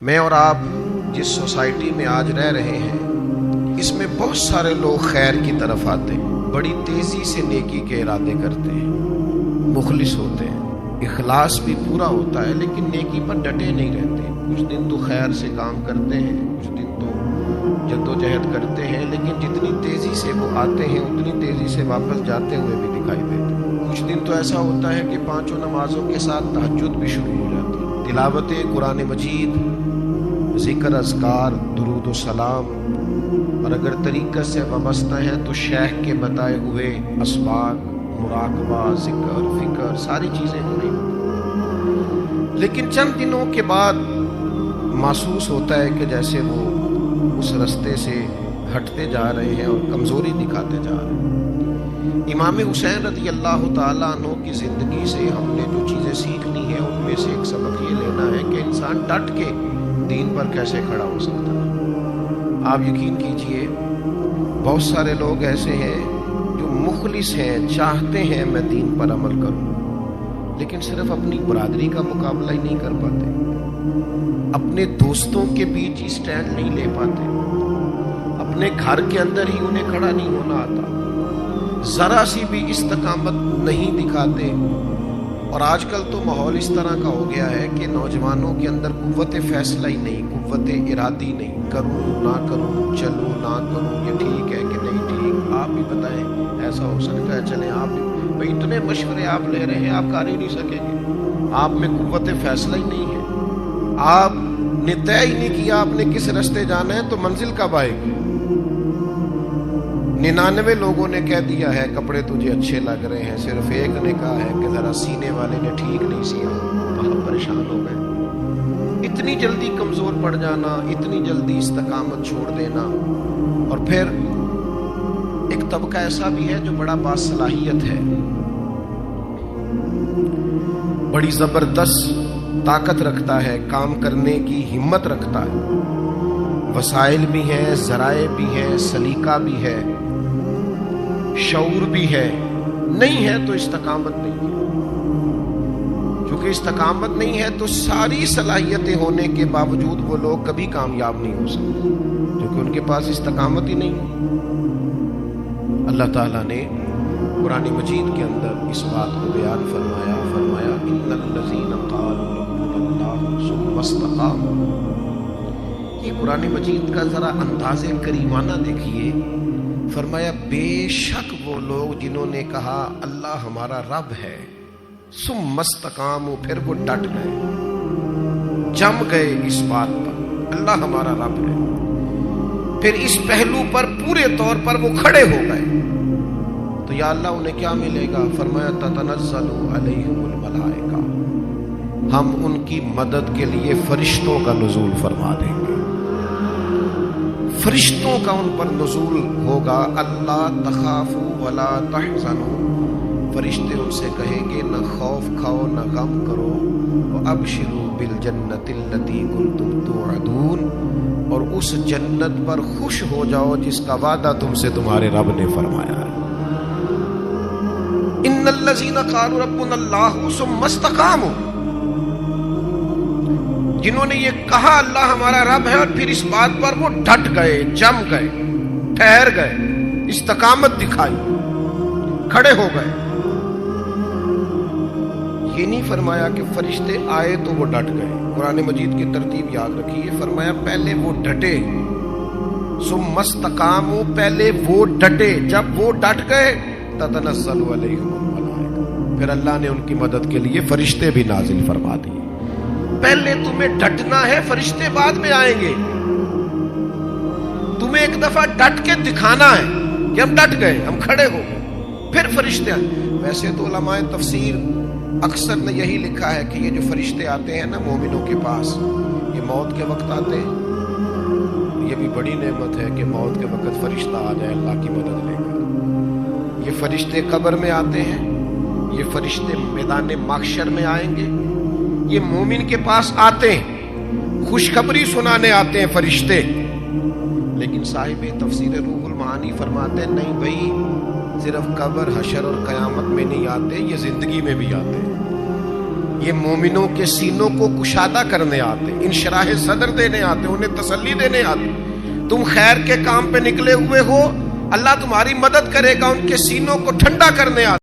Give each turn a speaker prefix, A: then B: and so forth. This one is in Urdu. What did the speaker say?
A: میں اور آپ جس سوسائٹی میں آج رہ رہے ہیں اس میں بہت سارے لوگ خیر کی طرف آتے ہیں، بڑی تیزی سے نیکی کے ارادے کرتے ہیں، مخلص ہوتے ہیں، اخلاص بھی پورا ہوتا ہے لیکن نیکی پر ڈٹے نہیں رہتے۔ کچھ دن تو خیر سے کام کرتے ہیں، کچھ دن تو جدوجہد کرتے ہیں، لیکن جتنی تیزی سے وہ آتے ہیں اتنی تیزی سے واپس جاتے ہوئے بھی دکھائی دیتے ہیں۔ کچھ دن تو ایسا ہوتا ہے کہ پانچوں نمازوں کے ساتھ تہجد بھی شروع ہو جاتی ہے، تلاوت قرآن مجید، ذکر، اذکار، درود و سلام، اور اگر طریقت سے وابستہ ہیں تو شیخ کے بتائے ہوئے اسباق، مراقبہ، ذکر، فکر، ساری چیزیں ہو رہی ہوتی، لیکن چند دنوں کے بعد محسوس ہوتا ہے کہ جیسے وہ اس رستے سے ہٹتے جا رہے ہیں اور کمزوری دکھاتے جا رہے ہیں۔ امام حسین رضی اللہ تعالیٰ عنہ کی زندگی سے ہم نے جو چیزیں سیکھنی ہیں ان میں سے ایک سبق یہ لینا ہے کہ انسان ڈٹ کے دین پر کیسے کھڑا ہو سکتا ہے۔ آپ یقین کیجئے بہت سارے لوگ ایسے ہیں جو مخلص ہیں، چاہتے ہیں میں دین پر عمل کروں، لیکن صرف اپنی برادری کا مقابلہ ہی نہیں کر پاتے، اپنے دوستوں کے بیچ اسٹینڈ نہیں لے پاتے، اپنے گھر کے اندر ہی انہیں کھڑا نہیں ہونا آتا، ذرا سی بھی استقامت نہیں دکھاتے۔ اور آج کل تو ماحول اس طرح کا ہو گیا ہے کہ نوجوانوں کے اندر قوت فیصلہ ہی نہیں، قوت ارادی نہیں، کروں نہ کروں، چلوں نہ کروں، یہ ٹھیک ہے کہ نہیں ٹھیک، آپ بھی بتائیں ایسا ہو سکتا ہے، چلیں آپ بھی بھائی اتنے مشورے آپ لے رہے ہیں، آپ کر ہی نہیں سکیں گے، آپ میں قوت فیصلہ ہی نہیں ہے، آپ نے طے ہی نہیں کیا آپ نے کس راستے جانا ہے، تو منزل کب آئے گی؟ 99 لوگوں نے کہہ دیا ہے کپڑے تجھے اچھے لگ رہے ہیں، صرف ایک نے کہا ہے کہ ذرا سینے والے نے ٹھیک نہیں سیا، بہت پریشان ہو گئے۔ اتنی جلدی کمزور پڑ جانا، اتنی جلدی استقامت چھوڑ دینا۔ اور پھر ایک طبقہ ایسا بھی ہے جو بڑا باصلاحیت ہے، بڑی زبردست طاقت رکھتا ہے، کام کرنے کی ہمت رکھتا ہے، وسائل بھی ہیں، ذرائع بھی ہیں، سلیقہ بھی ہے، شعور بھی ہے، نہیں ہے تو استقامت نہیں ہے۔ چونکہ استقامت نہیں ہے تو ساری صلاحیتیں ہونے کے باوجود وہ لوگ کبھی کامیاب نہیں ہو سکتے، کیونکہ ان کے پاس استقامت ہی نہیں ہے۔ اللہ تعالیٰ نے قرآن مجید کے اندر اس بات کو بیان فرمایا ان الذین قالوا ربنا اللہ ثم استقاموا۔ یہ قرآن مجید کا ذرا انداز کریمانہ دیکھیے، فرمایا بے شک وہ لوگ جنہوں نے کہا اللہ ہمارا رب ہے، ثم استقاموا، پھر وہ ڈٹ گئے، جم گئے اس بات پر اللہ ہمارا رب ہے، پھر اس پہلو پر پورے طور پر وہ کھڑے ہو گئے، تو یا اللہ انہیں کیا ملے گا؟ فرمایا تتنزل علیہم الملائکہ، ہم ان کی مدد کے لیے فرشتوں کا نزول فرما دیں گے، فرشتوں کا ان پر نزول ہوگا۔ اللہ تخافوا ولا تحزنوا، فرشتے ان سے کہیں گے نہ خوف کھاؤ نہ غم کرو، وابشروا بالجنۃ التي کنتم توعدون، اور اس جنت پر خوش ہو جاؤ جس کا وعدہ تم سے تمہارے رب نے فرمایا ہے۔ ان الذین قالوا ربنا اللہ ثم استقاموا، جنہوں نے یہ کہا اللہ ہمارا رب ہے اور پھر اس بات پر وہ ڈٹ گئے، جم گئے، ٹھہر گئے، استقامت دکھائی، کھڑے ہو گئے۔ یہ نہیں فرمایا کہ فرشتے آئے تو وہ ڈٹ گئے، قرآن مجید کی ترتیب یاد رکھیے، فرمایا پہلے وہ ڈٹے، ثم استقاموا، پہلے وہ ڈٹے، جب وہ ڈٹ گئے تتنزل علیہم الملائکہ، پھر اللہ نے ان کی مدد کے لیے فرشتے بھی نازل فرما دیے۔ پہلے تمہیں ڈٹنا ہے، فرشتے بعد میں آئیں گے، تمہیں ایک دفعہ ڈٹ کے دکھانا ہے کہ ہم ڈٹ گئے، ہم کھڑے ہو گئے، پھر فرشتے آئیں۔ ویسے تو علماء تفسیر اکثر نے یہی لکھا ہے کہ یہ جو فرشتے آتے ہیں نا مومنوں کے پاس، یہ موت کے وقت آتے ہیں، یہ بھی بڑی نعمت ہے کہ موت کے وقت فرشتہ آ جائے اللہ کی مدد لے کر۔ یہ فرشتے قبر میں آتے ہیں، یہ فرشتے میدان محشر میں آئیں گے، یہ مومن کے پاس آتے ہیں، خوشخبری سنانے آتے ہیں فرشتے۔ لیکن صاحب تفسیر روح المعانی فرماتے ہیں نہیں بھائی، صرف قبر، حشر اور قیامت میں نہیں آتے، یہ زندگی میں بھی آتے ہیں۔ یہ مومنوں کے سینوں کو کشادہ کرنے آتے، انشراح صدر دینے آتے، انہیں تسلی دینے آتے۔ تم خیر کے کام پہ نکلے ہوئے ہو، اللہ تمہاری مدد کرے گا، ان کے سینوں کو ٹھنڈا کرنے آتے۔